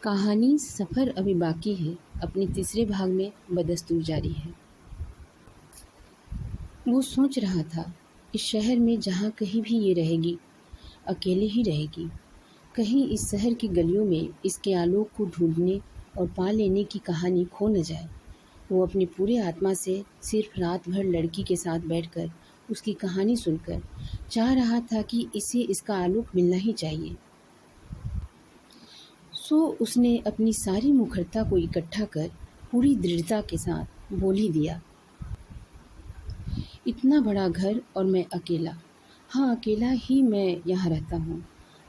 कहानी सफ़र अभी बाकी है, अपने तीसरे भाग में बदस्तूर जारी है। वो सोच रहा था, इस शहर में जहाँ कहीं भी ये रहेगी, अकेले ही रहेगी। कहीं इस शहर की गलियों में इसके आलोक को ढूंढने और पा लेने की कहानी खो न जाए। वो अपनी पूरी आत्मा से सिर्फ रात भर लड़की के साथ बैठकर उसकी कहानी सुनकर चाह रहा था कि इसे इसका आलोक मिलना ही चाहिए। सो उसने अपनी सारी मुखरता को इकट्ठा कर पूरी दृढ़ता के साथ बोल ही दिया, इतना बड़ा घर और मैं अकेला। हाँ, अकेला ही मैं यहाँ रहता हूँ।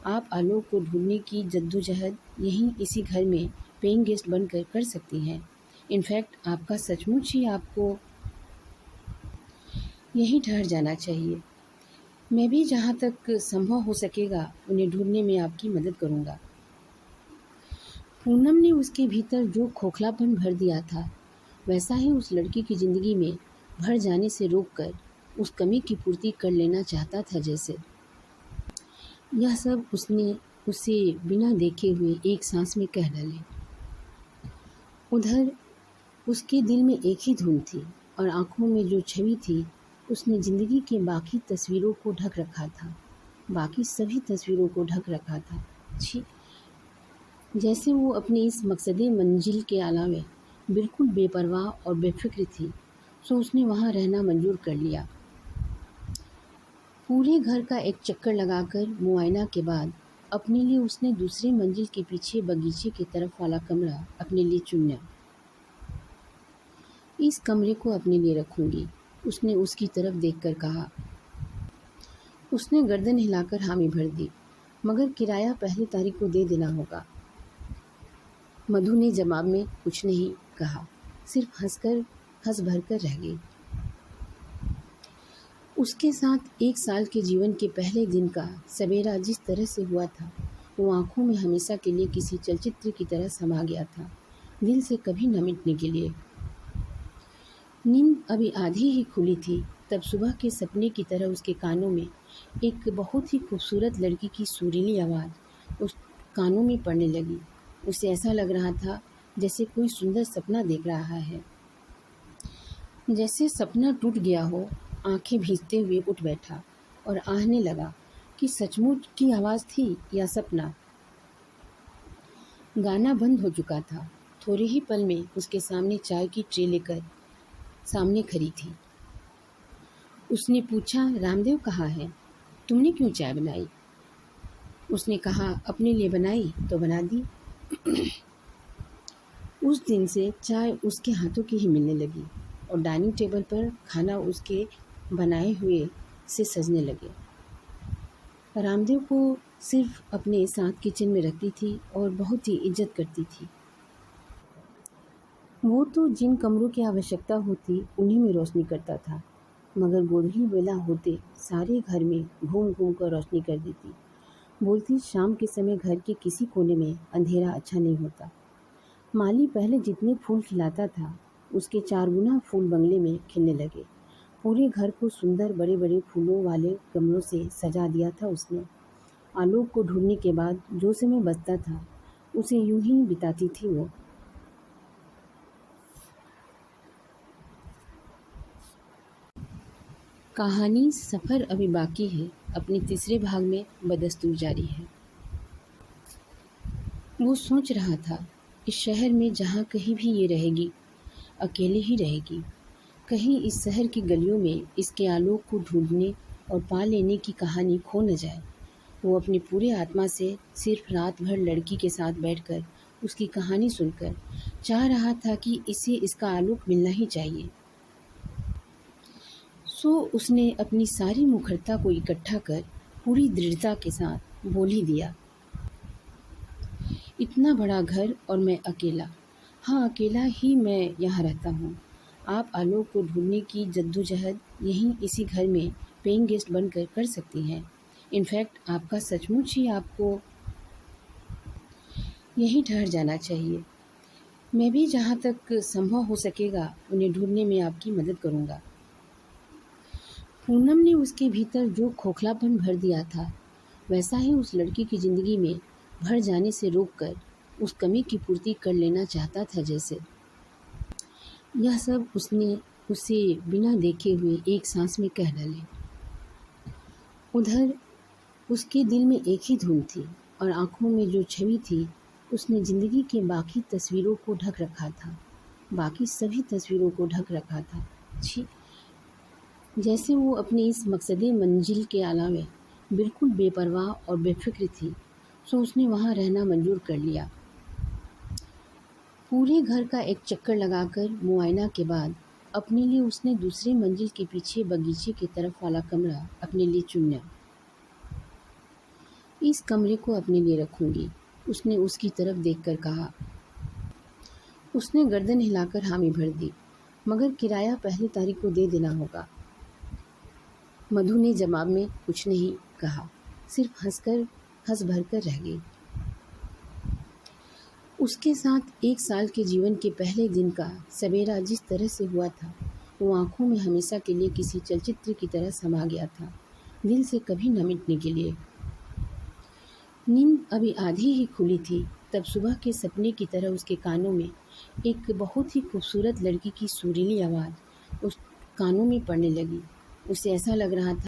आप आलोक को ढूंढने की जद्दोजहद यहीं इसी घर में पेइंग गेस्ट बनकर कर सकती हैं। इनफैक्ट आपका सचमुच ही आपको यहीं ठहर जाना चाहिए। मैं भी जहाँ तक संभव हो सकेगा उन्हें ढूंढने में आपकी मदद करूँगा। पूनम ने उसके भीतर जो खोखलापन भर दिया था, वैसा ही उस लड़की की ज़िंदगी में भर जाने से रोककर उस कमी की पूर्ति कर लेना चाहता था। जैसे यह सब उसने उसे बिना देखे हुए एक सांस में कह डाले। उधर उसके दिल में एक ही धुन थी और आंखों में जो छवि थी, उसने ज़िंदगी के बाकी तस्वीरों को ढक रखा था, बाकी सभी तस्वीरों को ढक रखा था। छी, जैसे वो अपनी इस मकसदे मंजिल के अलावे बिल्कुल बेपरवाह और बेफिक्र थी। सो उसने वहाँ रहना मंजूर कर लिया। पूरे घर का एक चक्कर लगाकर मुआयना के बाद अपने लिए उसने दूसरी मंजिल के पीछे बगीचे की तरफ वाला कमरा अपने लिए चुना। इस कमरे को अपने लिए रखूंगी, उसने उसकी तरफ देखकर कहा। उसने गर्दन हिलाकर हामी भर दी, मगर किराया पहली तारीख को दे देना होगा। मधु ने जवाब में कुछ नहीं कहा, सिर्फ हंस भर कर रह गई। उसके साथ एक साल के जीवन के पहले दिन का सवेरा जिस तरह से हुआ था, वो आंखों में हमेशा के लिए किसी चलचित्र की तरह समा गया था, दिल से कभी न मिटने के लिए। नींद अभी आधी ही खुली थी, तब सुबह के सपने की तरह उसके कानों में एक बहुत ही खूबसूरत लड़की की सुरीली आवाज़ उस कानों में पड़ने लगी। उसे ऐसा लग रहा था जैसे कोई सुंदर सपना देख रहा है। जैसे सपना टूट गया हो, आंखें भींजते हुए उठ बैठा और आहने लगा कि सचमुच की आवाज़ थी या सपना। गाना बंद हो चुका था। थोड़े ही पल में उसके सामने चाय की ट्रे लेकर सामने खड़ी थी। उसने पूछा, रामदेव कहाँ है? तुमने क्यों चाय बनाई? उसने कहा, अपने लिए बनाई तो बना दी। उस दिन से चाय उसके हाथों की ही मिलने लगी और डाइनिंग टेबल पर खाना उसके बनाए हुए से सजने लगे। रामदेव को सिर्फ अपने साथ किचन में रखती थी और बहुत ही इज्जत करती थी। वो तो जिन कमरों की आवश्यकता होती उन्हीं में रोशनी करता था, मगर गोधूली बेला होते सारे घर में घूम घूम कर रोशनी कर देती। बोलती, शाम के समय घर के किसी कोने में अंधेरा अच्छा नहीं होता। माली पहले जितने फूल खिलाता था, उसके 4 गुना फूल बंगले में खिलने लगे। पूरे घर को सुंदर बड़े बड़े फूलों वाले गमलों से सजा दिया था उसने। आलोक को ढूंढने के बाद जो समय बचता था, उसे यूं ही बिताती थी वो। कहानी सफ़र अभी बाकी है, अपने तीसरे भाग में बदस्तूर जारी है। वो सोच रहा था, इस शहर में जहाँ कहीं भी ये रहेगी, अकेले ही रहेगी। कहीं इस शहर की गलियों में इसके आलोक को ढूंढने और पा लेने की कहानी खो न जाए। वो अपनी पूरी आत्मा से सिर्फ रात भर लड़की के साथ बैठकर उसकी कहानी सुनकर चाह रहा था कि इसे इसका आलोक मिलना ही चाहिए। सो उसने अपनी सारी मुखरता को इकट्ठा कर पूरी दृढ़ता के साथ बोल ही दिया, इतना बड़ा घर और मैं अकेला। हाँ, अकेला ही मैं यहाँ रहता हूँ। आप आलोक को ढूंढने की जद्दोजहद यहीं इसी घर में पेइंग गेस्ट बनकर कर सकती हैं। इनफैक्ट आपका सचमुच ही आपको यहीं ठहर जाना चाहिए। मैं भी जहाँ तक संभव हो सकेगा उन्हें ढूंढने में आपकी मदद करूँगा। पूनम ने उसके भीतर जो खोखलापन भर दिया था, वैसा ही उस लड़की की ज़िंदगी में भर जाने से रोककर उस कमी की पूर्ति कर लेना चाहता था जैसे। यह सब उसने उसे बिना देखे हुए एक सांस में कह डाले। उधर उसके दिल में एक ही धुन थी और आंखों में जो छवि थी उसने ज़िंदगी के बाकी तस्वीरों को ढक रखा था, बाकी सभी तस्वीरों को ढक रखा था। छी, जैसे वो अपनी इस मकसदी मंजिल के अलावे बिल्कुल बेपरवाह और बेफिक्र थी। सो उसने वहाँ रहना मंजूर कर लिया। पूरे घर का एक चक्कर लगाकर मुआयना के बाद अपने लिए उसने दूसरी मंजिल के पीछे बगीचे की तरफ वाला कमरा अपने लिए चुना। इस कमरे को अपने लिए रखूंगी, उसने उसकी तरफ देखकर कहा। उसने गर्दन हिलाकर हामी भर दी, मगर किराया पहली तारीख को दे देना होगा। मधु ने जवाब में कुछ नहीं कहा, सिर्फ हंस भर कर रह गई। उसके साथ एक साल के जीवन के पहले दिन का सवेरा जिस तरह से हुआ था, वो आंखों में हमेशा के लिए किसी चलचित्र की तरह समा गया था, दिल से कभी न मिटने के लिए। नींद अभी आधी ही खुली थी तब सुबह के सपने की तरह उसके कानों में एक बहुत ही खूबसूरत लड़की की सुरीली आवाज़ उस कानों में पड़ने लगी। उसे ऐसा लग रहा था